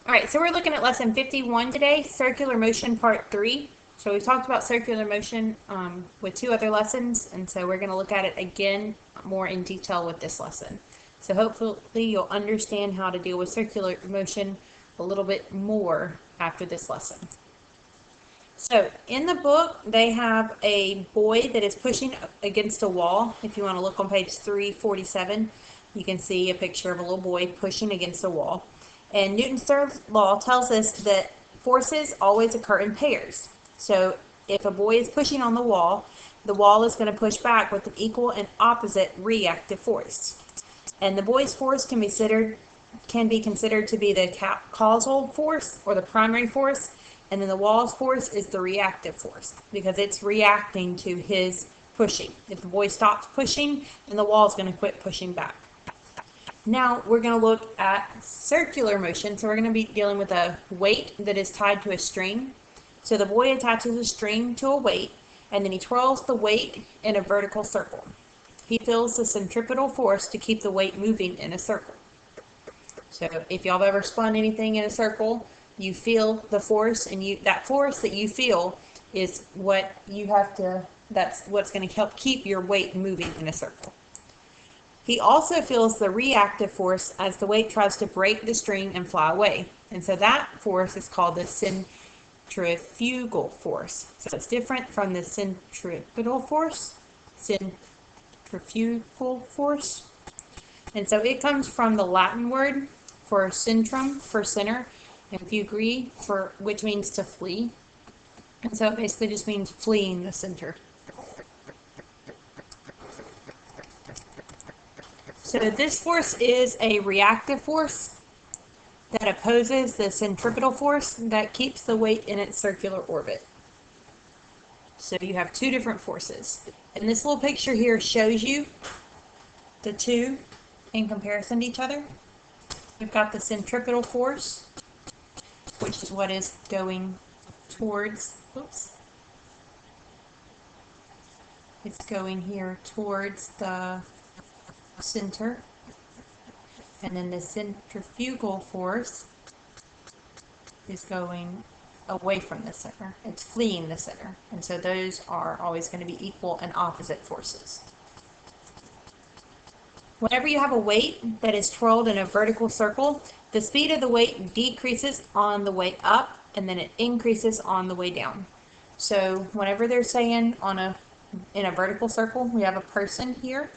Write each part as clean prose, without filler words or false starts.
All right, so we're looking at lesson 51 today, circular motion part 3. So we talked about circular motion with 2 other lessons, and so we're going to look at it again more in detail with this lesson. So hopefully you'll understand how to deal with circular motion a little bit more after this lesson. So in the book, they have a boy that is pushing against a wall. If you want to look on page 347, you can see a picture of a little boy pushing against a wall. And Newton's third law tells us that forces always occur in pairs. So if a boy is pushing on the wall is going to push back with an equal and opposite reactive force. And the boy's force can be considered to be the causal force or the primary force, and then the wall's force is the reactive force because it's reacting to his pushing. If the boy stops pushing, then the wall is going to quit pushing back. Now we're going to look at circular motion. So we're going to be dealing with a weight that is tied to a string. So the boy attaches a string to a weight, and then he twirls the weight in a vertical circle. He feels the centripetal force to keep the weight moving in a circle. So if y'all have ever spun anything in a circle, you feel the force, and that force that you feel is what you have to, that's what's going to help keep your weight moving in a circle. He also feels the reactive force as the weight tries to break the string and fly away. And so that force is called the centrifugal force. So it's different from the centripetal force, centrifugal force. And so it comes from the Latin word for centrum, for center, and fugere, for which means to flee. And so it basically just means fleeing the center. So this force is a reactive force that opposes the centripetal force that keeps the weight in its circular orbit. So you have 2 different forces. And this little picture here shows you the 2 in comparison to each other. We've got the centripetal force, which is what is going towards, it's going here towards the center, and then the centrifugal force is going away from the center. It's fleeing the center, and so those are always going to be equal and opposite forces. Whenever you have a weight that is twirled in a vertical circle, the speed of the weight decreases on the way up, and then it increases on the way down. So whenever they're saying in a vertical circle, we have a person here,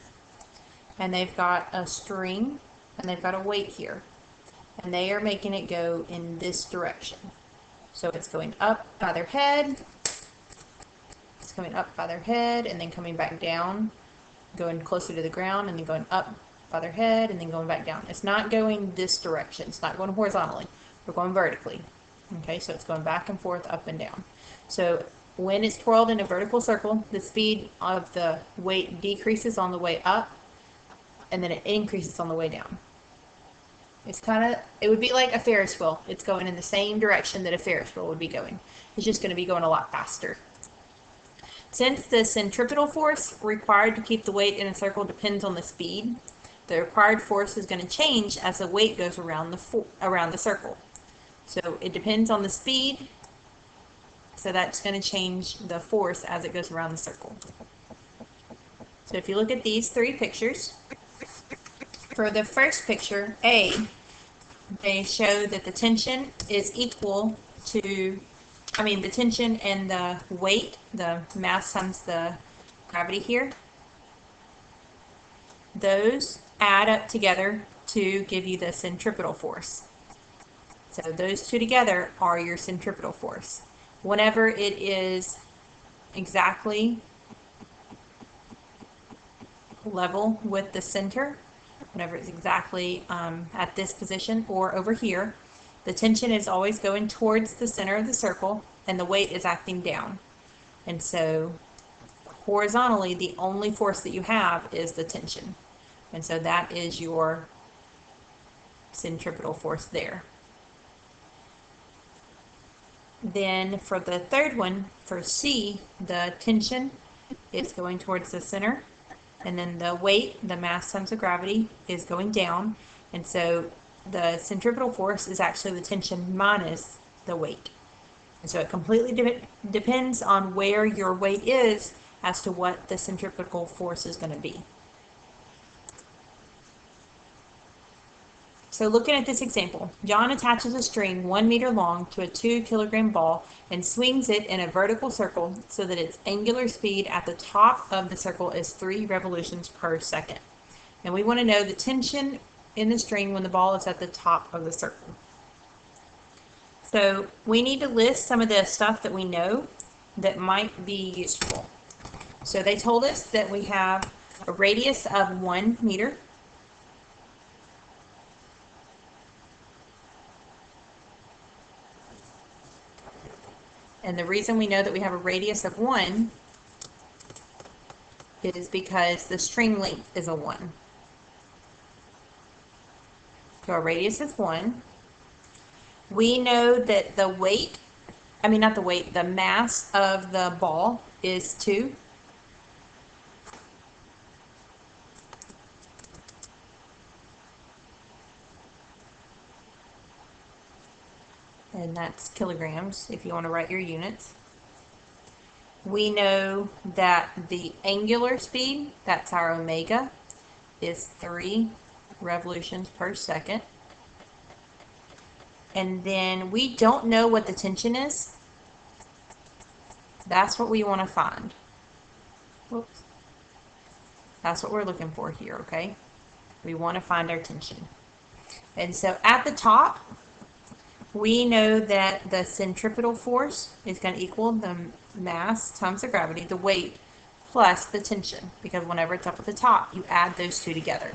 and they've got a string, and they've got a weight here, and they are making it go in this direction. So it's going up by their head, it's coming up by their head, and then coming back down, going closer to the ground, and then going up by their head, and then going back down. It's not going this direction. It's not going horizontally. We're going vertically. Okay, so it's going back and forth, up and down. So when it's twirled in a vertical circle, the speed of the weight decreases on the way up, and then it increases on the way down. It would be like a Ferris wheel. It's going in the same direction that a Ferris wheel would be going. It's just going to be going a lot faster. Since the centripetal force required to keep the weight in a circle depends on the speed, the required force is going to change as the weight goes around the circle. So it depends on the speed, so that's going to change the force as it goes around the circle. So if you look at these 3 pictures, for the first picture, A, they show that the tension is equal to, the tension and the weight, the mass times the gravity here, those add up together to give you the centripetal force. So those 2 together are your centripetal force. Whenever it is exactly level with the center, whenever it's exactly at this position or over here, the tension is always going towards the center of the circle, and the weight is acting down. And so horizontally, the only force that you have is the tension. And so that is your centripetal force there. Then for the third one, for C, the tension is going towards the center, and then the weight, the mass times the gravity, is going down. And so the centripetal force is actually the tension minus the weight. And so it completely depends on where your weight is as to what the centripetal force is going to be. So looking at this example, John attaches a string 1 meter long to a 2-kilogram ball and swings it in a vertical circle so that its angular speed at the top of the circle is 3 revolutions per second. And we want to know the tension in the string when the ball is at the top of the circle. So we need to list some of the stuff that we know that might be useful. So they told us that we have a radius of 1 meter. And the reason we know that we have a radius of 1 is because the string length is a 1. So our radius is 1. We know that the weight, not the weight, the mass of the ball is 2. And that's kilograms if you want to write your units. We know that the angular speed, that's our omega, is 3 revolutions per second. And then we don't know what the tension is. That's what we want to find. Whoops. That's what we're looking for here, okay? We want to find our tension. And so at the top, we know that the centripetal force is going to equal the mass times the gravity, the weight, plus the tension, because whenever it's up at the top, you add those two together.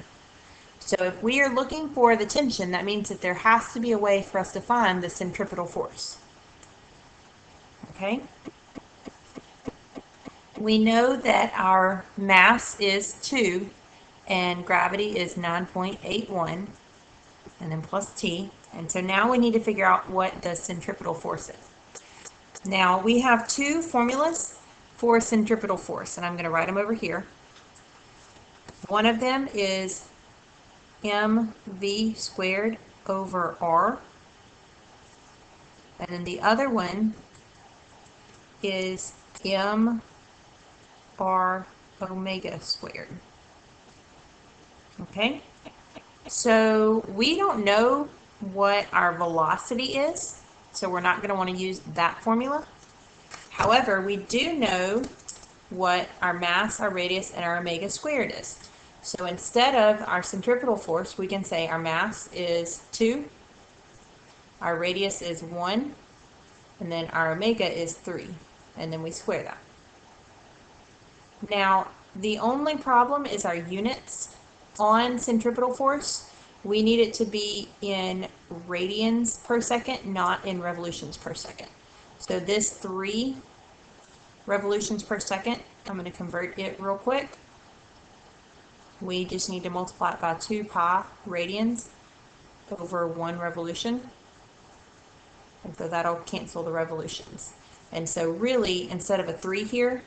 So if we are looking for the tension, that means that there has to be a way for us to find the centripetal force. Okay? We know that our mass is 2 and gravity is 9.81 and then plus T. And so now we need to figure out what the centripetal force is. Now we have 2 formulas for centripetal force, and I'm going to write them over here. One of them is mv squared over r, and then the other one is m r omega squared. Okay, so we don't know what our velocity is, so we're not going to want to use that formula. However, we do know what our mass, our radius, and our omega squared is. So instead of our centripetal force, we can say our mass is 2, our radius is 1, and then our omega is 3, and then we square that. Now, the only problem is our units on centripetal force. We need it to be in radians per second, not in revolutions per second. So this 3 revolutions per second, I'm going to convert it real quick. We just need to multiply it by 2 pi radians over 1 revolution. And so that'll cancel the revolutions. And so really, instead of a 3 here,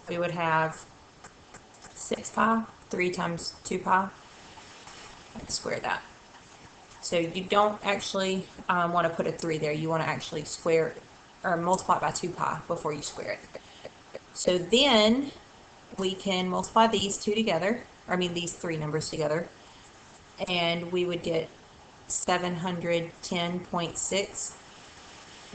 we would have 6 pi, 3 times 2 pi. Let's square that. So you don't actually want to put a 3 there. You want to actually square it, or multiply it by 2 pi before you square it. So then we can multiply these two together, or these 3 numbers together, and we would get 710.6.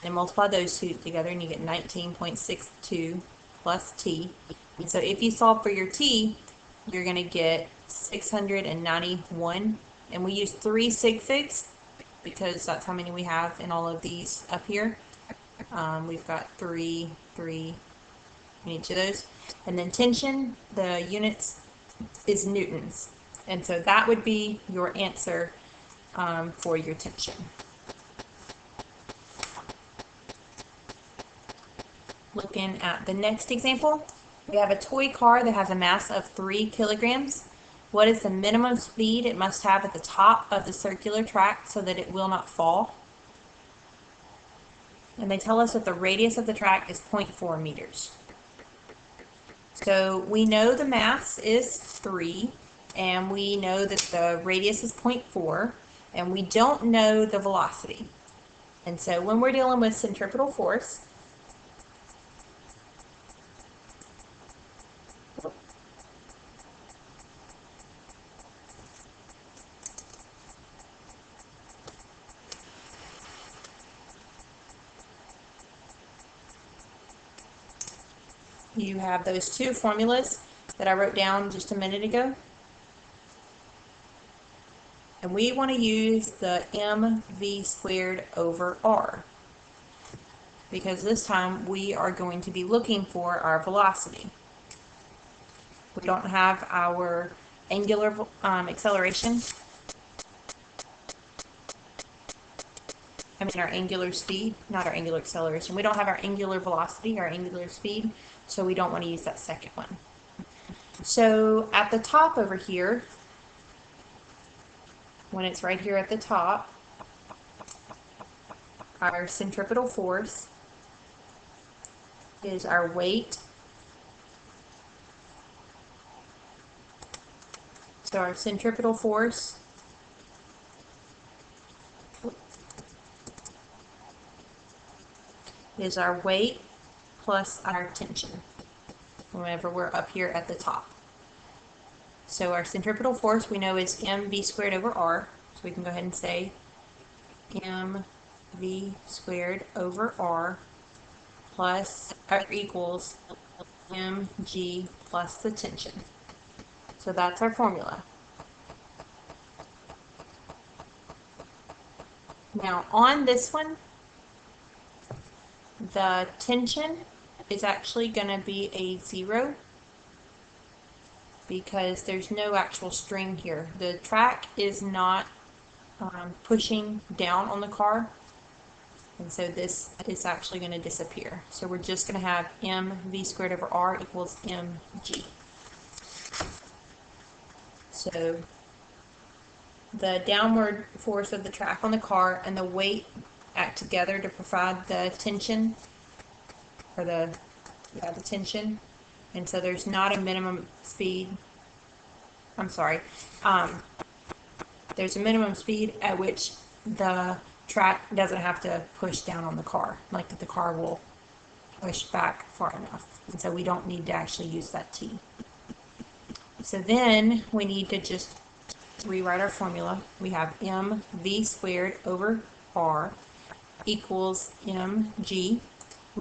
And multiply those two together, and you get 19.62 plus t. And so if you solve for your t, you're going to get 691. And we use 3 sig figs because that's how many we have in all of these up here. We've got 3 in each of those. And then tension, the units is newtons. And so that would be your answer for your tension. Looking at the next example, we have a toy car that has a mass of 3 kilograms. What is the minimum speed it must have at the top of the circular track so that it will not fall? And they tell us that the radius of the track is 0.4 meters. So we know the mass is 3, and we know that the radius is 0.4, and we don't know the velocity. And so when we're dealing with centripetal force, you have those two formulas that I wrote down just a minute ago. And we want to use the mv squared over r, because this time we are going to be looking for our velocity. We don't have our angular acceleration. Our angular speed, not our angular acceleration. We don't have our angular velocity, our angular speed, so we don't want to use that second one. So at the top over here, when it's right here at the top, our centripetal force is our weight. So our centripetal force is our weight plus our tension whenever we're up here at the top. So our centripetal force we know is mv squared over r, so we can go ahead and say mv squared over r plus or equals mg plus the tension. So that's our formula. Now on this one, the tension is actually going to be a 0 because there's no actual string here. The track is not pushing down on the car, and so this is actually going to disappear. So we're just going to have mv squared over r equals mg. So the downward force of the track on the car and the weight act together to provide the tension, or the tension. And so there's not a minimum speed. There's a minimum speed at which the track doesn't have to push down on the car, like that the car will push back far enough. And so we don't need to actually use that T. So then we need to just rewrite our formula. We have mv squared over r equals mg.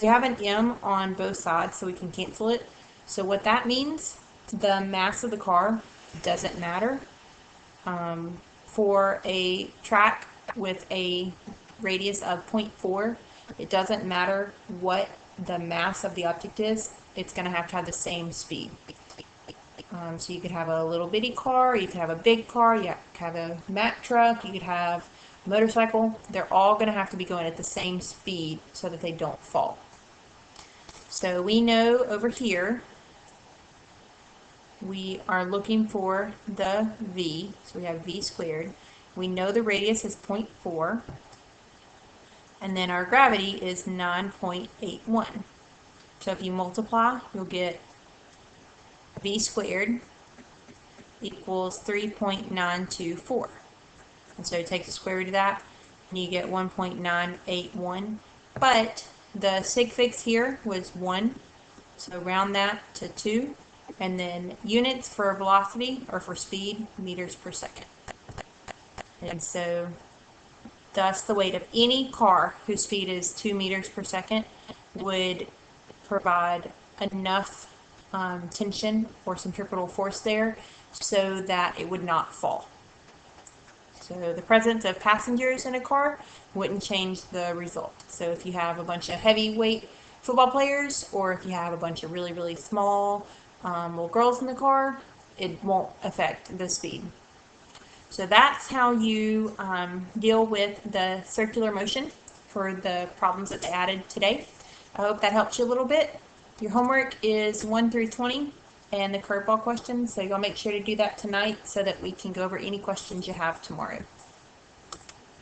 We have an m on both sides, so we can cancel it. So what that means, the mass of the car doesn't matter. For a track with a radius of 0.4, it doesn't matter what the mass of the object is. It's going to have the same speed. So you could have a little bitty car, you could have a big car, you could have a Mack truck, you could have a motorcycle. They're all going to have to be going at the same speed so that they don't fall. So we know over here we are looking for the v, so we have v squared. We know the radius is 0.4, and then our gravity is 9.81. So if you multiply, you'll get v squared equals 3.924. And so take the square root of that, and you get 1.981. But the sig figs here was 1, so round that to 2. And then units for velocity, or for speed, meters per second. And so thus the weight of any car whose speed is 2 meters per second would provide enough tension or centripetal force there so that it would not fall. So the presence of passengers in a car wouldn't change the result. So if you have a bunch of heavyweight football players, or if you have a bunch of really, really small little girls in the car, it won't affect the speed. So that's how you deal with the circular motion for the problems that they added today. I hope that helps you a little bit. Your homework is 1 through 20 and the curveball questions, so you'll make sure to do that tonight so that we can go over any questions you have tomorrow.